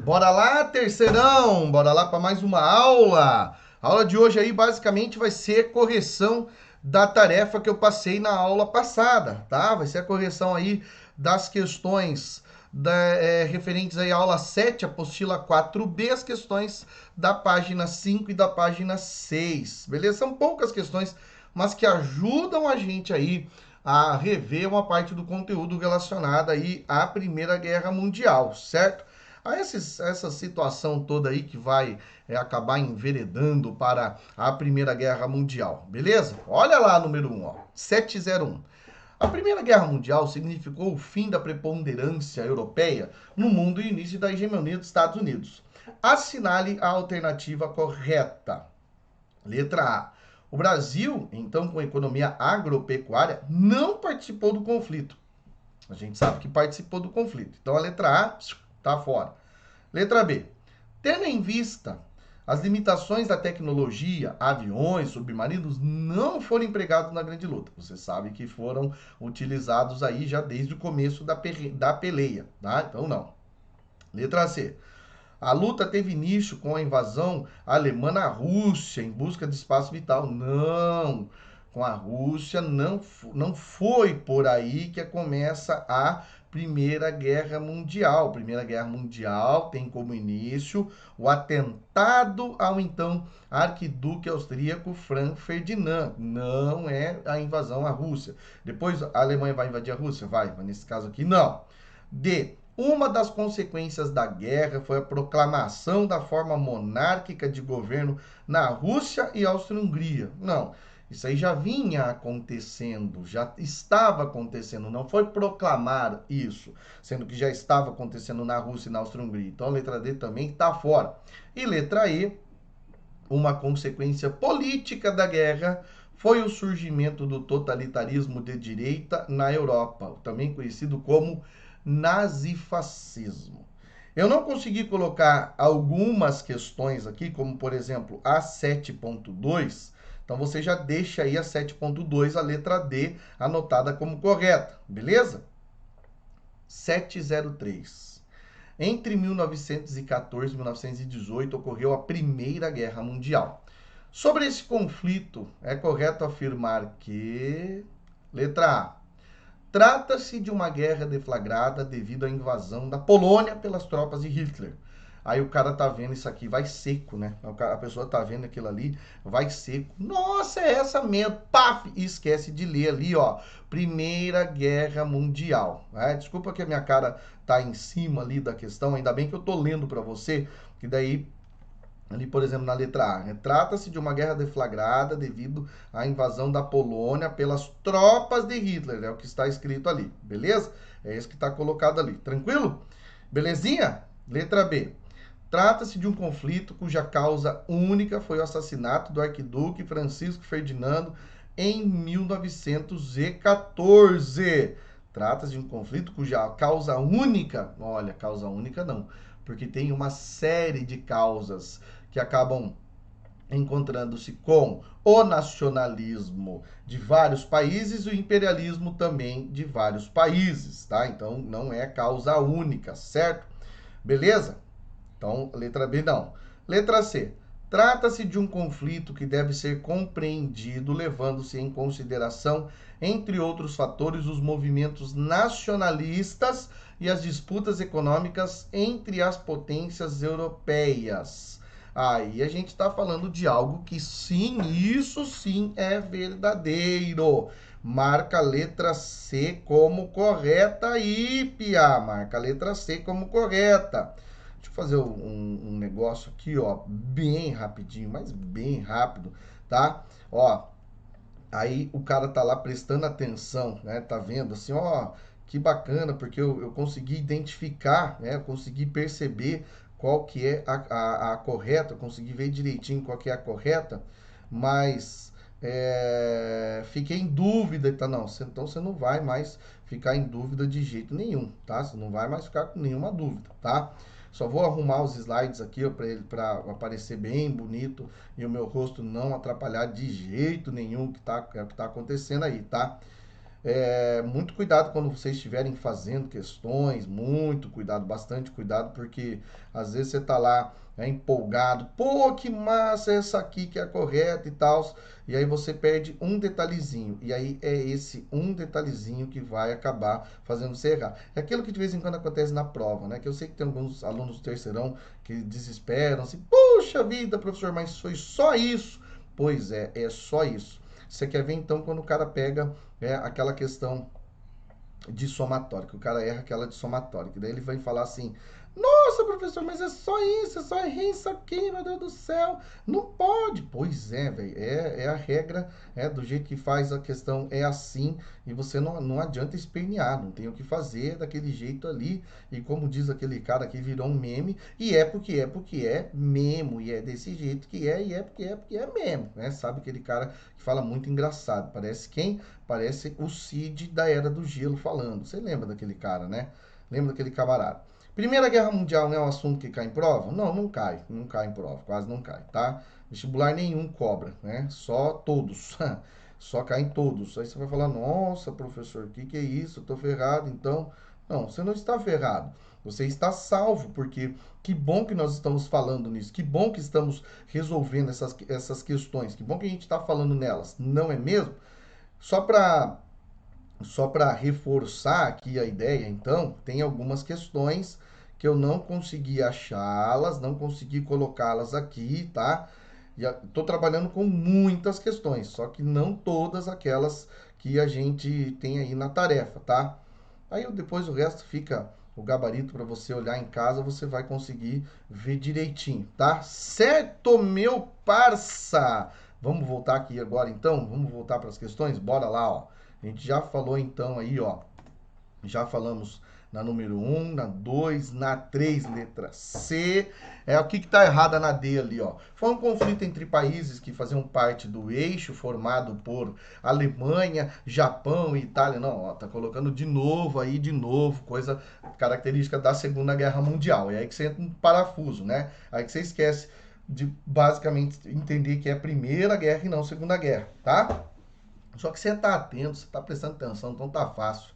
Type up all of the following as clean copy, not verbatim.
Bora lá, terceirão! Bora lá para mais uma aula! A aula de hoje aí basicamente vai ser correção da tarefa que eu passei na aula passada, tá? Vai ser a correção aí das questões referentes aí à aula 7, apostila 4B, as questões da página 5 e da página 6, beleza? São poucas questões, mas que ajudam a gente aí a rever uma parte do conteúdo relacionado aí à Primeira Guerra Mundial, certo? Essa situação toda aí que vai acabar enveredando para a Primeira Guerra Mundial, beleza? Olha lá, número 1, ó, 701. A Primeira Guerra Mundial significou o fim da preponderância europeia no mundo e o início da hegemonia dos Estados Unidos. Assinale a alternativa correta. Letra A. O Brasil, então com economia agropecuária, não participou do conflito. A gente sabe que participou do conflito. Então a letra A está fora. Letra B. Tendo em vista as limitações da tecnologia, aviões, submarinos não foram empregados na grande luta. Você sabe que foram utilizados aí já desde o começo da peleia, tá? Então não. Letra C. A luta teve início com a invasão alemã na Rússia em busca de espaço vital. Não, com a Rússia não foi por aí que começa a Primeira Guerra Mundial. Primeira Guerra Mundial tem como início o atentado ao então arquiduque austríaco Franz Ferdinand. Não é a invasão à Rússia. Depois a Alemanha vai invadir a Rússia? Vai, mas nesse caso aqui não. D. Uma das consequências da guerra foi a proclamação da forma monárquica de governo na Rússia e Áustria-Hungria. Não, isso aí já vinha acontecendo, já estava acontecendo, não foi proclamar isso, sendo que já estava acontecendo na Rússia e na Áustria-Hungria. Então a letra D também está fora. E letra E, uma consequência política da guerra foi o surgimento do totalitarismo de direita na Europa, também conhecido como nazifascismo. Eu não consegui colocar algumas questões aqui, como por exemplo a 7.2, então você já deixa aí a 7.2, a letra D, anotada como correta, beleza? 703. Entre 1914 e 1918 ocorreu a Primeira Guerra Mundial. Sobre esse conflito, é correto afirmar que... Letra A. Trata-se de uma guerra deflagrada devido à invasão da Polônia pelas tropas de Hitler. Aí o cara tá vendo isso aqui, vai seco, né? A pessoa tá vendo aquilo ali, vai seco. Nossa, é essa mesmo. Paf! E esquece de ler ali, ó. Primeira Guerra Mundial. Desculpa que a minha cara tá em cima ali da questão. Ainda bem que eu tô lendo para você, que daí ali, por exemplo, na letra A, né? Trata-se de uma guerra deflagrada devido à invasão da Polônia pelas tropas de Hitler, é o que está escrito ali, beleza? É isso que está colocado ali, tranquilo? Belezinha? Letra B. Trata-se de um conflito cuja causa única foi o assassinato do arquiduque Francisco Ferdinando em 1914. Trata-se de um conflito cuja causa única, olha, causa única não, porque tem uma série de causas que acabam encontrando-se com o nacionalismo de vários países e o imperialismo também de vários países, tá? Então não é causa única, certo? Beleza? Então, letra B não. Letra C. Trata-se de um conflito que deve ser compreendido levando-se em consideração, entre outros fatores, os movimentos nacionalistas e as disputas econômicas entre as potências europeias. Aí a gente está falando de algo que sim, isso sim é verdadeiro. Marca a letra C como correta aí, Pia. Marca a letra C como correta. Deixa eu fazer um negócio aqui, ó, bem rapidinho, mas bem rápido, tá? Ó, aí o cara tá lá prestando atenção, né? Tá vendo assim, ó, que bacana, porque eu consegui identificar, né? Eu consegui perceber qual que é a correta, eu consegui ver direitinho qual que é a correta, mas fiquei em dúvida, tá? Não, então você não vai mais ficar em dúvida de jeito nenhum, tá? Você não vai mais ficar com nenhuma dúvida, tá? Só vou arrumar os slides aqui para aparecer bem bonito e o meu rosto não atrapalhar de jeito nenhum o que tá acontecendo aí, tá? Muito cuidado quando vocês estiverem fazendo questões, muito cuidado, bastante cuidado, porque às vezes você tá lá empolgado, pô, que massa essa aqui que é a correta e tal, e aí você perde um detalhezinho, e aí é esse um detalhezinho que vai acabar fazendo você errar. É aquilo que de vez em quando acontece na prova, né? Que eu sei que tem alguns alunos do terceirão que desesperam, assim, puxa vida, professor, mas foi só isso. Pois é só isso. Você quer ver então quando o cara pega aquela questão de somatória, que o cara erra aquela de somatória, que daí ele vai falar assim, nossa, professor, mas é só isso, eu só errei isso aqui, meu Deus do céu, não pode. Pois é, velho, é a regra, do jeito que faz a questão, é assim, e você não adianta espernear, não tem o que fazer daquele jeito ali, e como diz aquele cara que virou um meme, e é porque é mesmo, e é desse jeito que é, e é porque é mesmo, né? Sabe aquele cara que fala muito engraçado, parece quem? Parece o Cid da Era do Gelo falando. Você lembra daquele cara, né? Lembra daquele camarada. Primeira Guerra Mundial não é um assunto que cai em prova? Não, não cai. Não cai em prova, quase não cai, tá? Vestibular nenhum cobra, né? Só todos. Só caem todos. Aí você vai falar, nossa, professor, o que é isso? Eu tô ferrado, então... Não, você não está ferrado. Você está salvo, porque que bom que nós estamos falando nisso. Que bom que estamos resolvendo essas questões. Que bom que a gente está falando nelas. Não é mesmo? Só para reforçar aqui a ideia, então, tem algumas questões que eu não consegui achá-las, não consegui colocá-las aqui, tá? E estou trabalhando com muitas questões, só que não todas aquelas que a gente tem aí na tarefa, tá? Aí depois o resto fica o gabarito para você olhar em casa, você vai conseguir ver direitinho, tá? Certo, meu parça? Vamos voltar aqui agora então? Vamos voltar para as questões? Bora lá, ó. A gente já falou então aí, ó. Já falamos na número 1, na 2, na 3, letra C. O que está errada na D ali, ó. Foi um conflito entre países que faziam parte do eixo formado por Alemanha, Japão e Itália. Não, ó, tá colocando de novo, coisa característica da Segunda Guerra Mundial. É aí que você entra no parafuso, né? Aí que você esquece de basicamente entender que é a Primeira Guerra e não a Segunda Guerra, tá? Só que você tá atento, você tá prestando atenção, então tá fácil.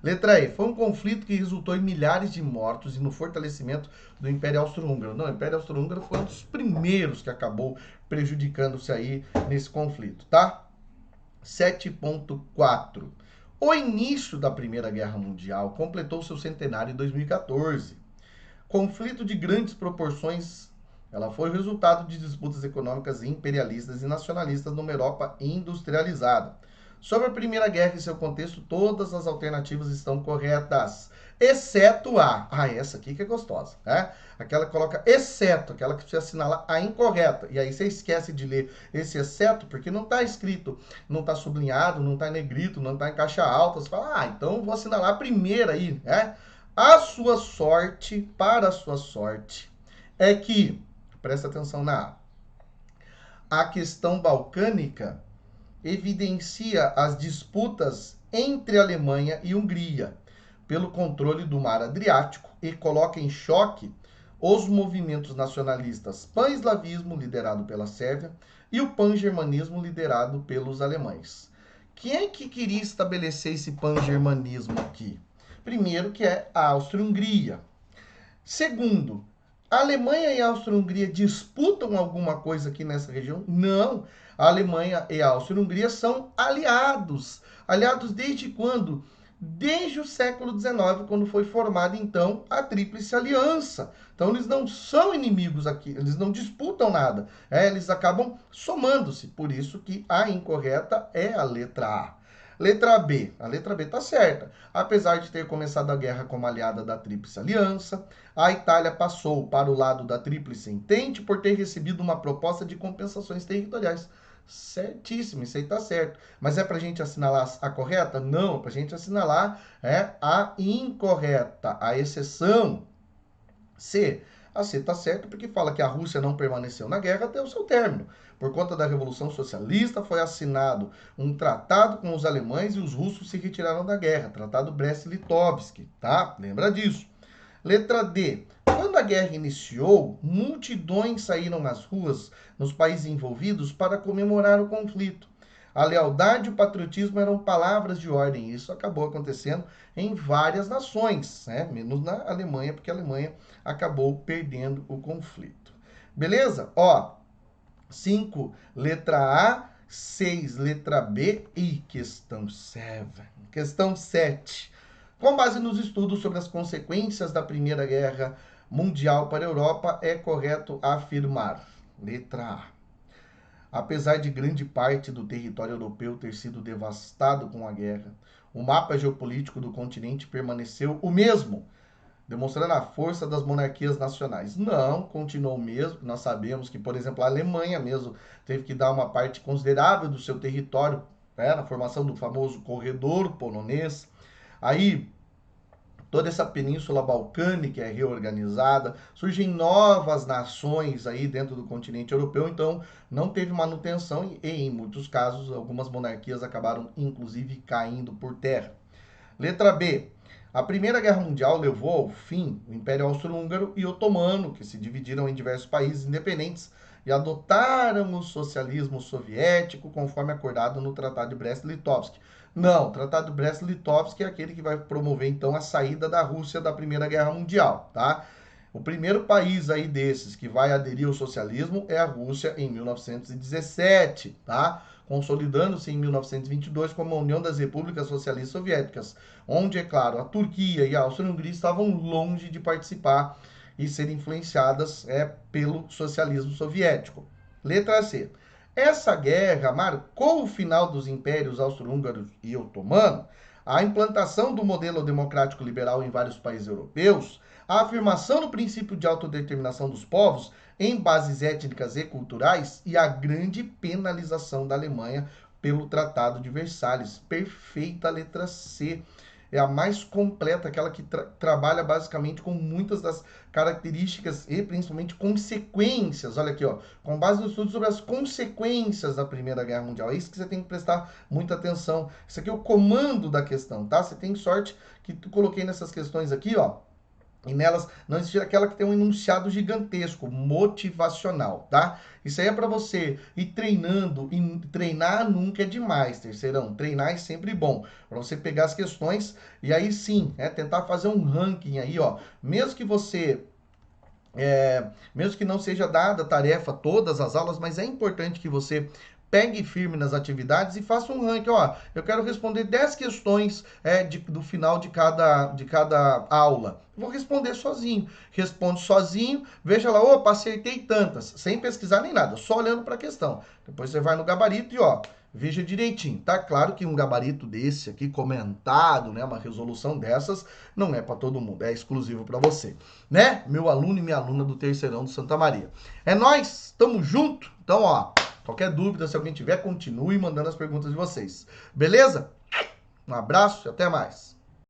Letra E. Foi um conflito que resultou em milhares de mortos e no fortalecimento do Império Austro-Húngaro. Não, o Império Austro-Húngaro foi um dos primeiros que acabou prejudicando-se aí nesse conflito, tá? 7.4. O início da Primeira Guerra Mundial completou seu centenário em 2014. Conflito de grandes proporções, ela foi o resultado de disputas econômicas imperialistas e nacionalistas numa Europa industrializada. Sobre a Primeira Guerra e seu contexto, todas as alternativas estão corretas, exceto a... essa aqui que é gostosa, né? Aquela que coloca exceto, aquela que você assinala a incorreta. E aí você esquece de ler esse exceto, porque não está escrito, não está sublinhado, não está em negrito, não está em caixa alta. Você fala, então vou assinalar a primeira aí, né? Para a sua sorte, é que, presta atenção a questão balcânica evidencia as disputas entre Alemanha e Hungria pelo controle do mar Adriático e coloca em choque os movimentos nacionalistas pan-eslavismo, liderado pela Sérvia, e o pan-germanismo, liderado pelos alemães. Quem é que queria estabelecer esse pan-germanismo aqui? Primeiro, que é a Áustria-Hungria. Segundo, a Alemanha e a Áustria-Hungria disputam alguma coisa aqui nessa região? Não. A Alemanha e a Áustria-Hungria são aliados. Aliados desde quando? Desde o século XIX, quando foi formada, então, a Tríplice Aliança. Então, eles não são inimigos aqui, eles não disputam nada. Eles acabam somando-se. Por isso que a incorreta é a letra A. Letra B. A letra B está certa. Apesar de ter começado a guerra como aliada da Tríplice Aliança, a Itália passou para o lado da Tríplice Entente por ter recebido uma proposta de compensações territoriais. Certíssimo, isso aí tá certo. Mas é para a gente assinalar a correta? Não, é para a gente assinalar a incorreta, a exceção. C. A C está certo porque fala que a Rússia não permaneceu na guerra até o seu término. Por conta da Revolução Socialista, foi assinado um tratado com os alemães e os russos se retiraram da guerra. Tratado Brest-Litovsk, tá? Lembra disso. Letra D. Quando a guerra iniciou, multidões saíram nas ruas nos países envolvidos para comemorar o conflito. A lealdade e o patriotismo eram palavras de ordem. Isso acabou acontecendo em várias nações, né? Menos na Alemanha, porque a Alemanha acabou perdendo o conflito. Beleza? Ó, 5, letra A, 6, letra B e questão 7. Questão 7. Com base nos estudos sobre as consequências da Primeira Guerra Mundial para a Europa, é correto afirmar. Letra A. Apesar de grande parte do território europeu ter sido devastado com a guerra, o mapa geopolítico do continente permaneceu o mesmo, demonstrando a força das monarquias nacionais. Não, continuou o mesmo. Nós sabemos que, por exemplo, a Alemanha mesmo teve que dar uma parte considerável do seu território, né, na formação do famoso corredor polonês. Aí, toda essa península balcânica é reorganizada, surgem novas nações aí dentro do continente europeu, então não teve manutenção e, em muitos casos, algumas monarquias acabaram, inclusive, caindo por terra. Letra B. A Primeira Guerra Mundial levou ao fim o Império Austro-Húngaro e Otomano, que se dividiram em diversos países independentes e adotaram o socialismo soviético, conforme acordado no Tratado de Brest-Litovsk. Não, o Tratado de Brest-Litovsk é aquele que vai promover, então, a saída da Rússia da Primeira Guerra Mundial, tá? O primeiro país aí desses que vai aderir ao socialismo é a Rússia em 1917, tá? Consolidando-se em 1922 como a União das Repúblicas Socialistas Soviéticas, onde, é claro, a Turquia e a Áustria-Hungria estavam longe de participar e ser influenciadas pelo socialismo soviético. Letra C. Essa guerra marcou o final dos impérios austro-húngaro e otomano, a implantação do modelo democrático liberal em vários países europeus, a afirmação do princípio de autodeterminação dos povos em bases étnicas e culturais e a grande penalização da Alemanha pelo Tratado de Versalhes. Perfeita letra C. É a mais completa, aquela que trabalha basicamente com muitas das características e principalmente consequências. Olha aqui, ó, com base no estudo sobre as consequências da Primeira Guerra Mundial. É isso que você tem que prestar muita atenção. Isso aqui é o comando da questão, tá? Você tem sorte que tu coloquei nessas questões aqui, ó. E nelas não existe aquela que tem um enunciado gigantesco, motivacional, tá? Isso aí é para você ir treinando, e treinar nunca é demais, terceirão. Treinar é sempre bom, para você pegar as questões e aí sim, tentar fazer um ranking aí, ó. Mesmo que você mesmo que não seja dada a tarefa, todas as aulas, mas é importante que você pegue firme nas atividades e faça um ranking. Ó, eu quero responder 10 questões do final de cada aula. Vou responder sozinho. Responde sozinho, veja lá, opa, acertei tantas, sem pesquisar nem nada, só olhando para a questão. Depois você vai no gabarito e ó, veja direitinho. Tá claro que um gabarito desse aqui, comentado, né, uma resolução dessas, não é para todo mundo, é exclusivo para você, né? Meu aluno e minha aluna do Terceirão do Santa Maria. É nós, tamo junto. Então, ó, qualquer dúvida, se alguém tiver, continue mandando as perguntas de vocês. Beleza? Um abraço e até mais.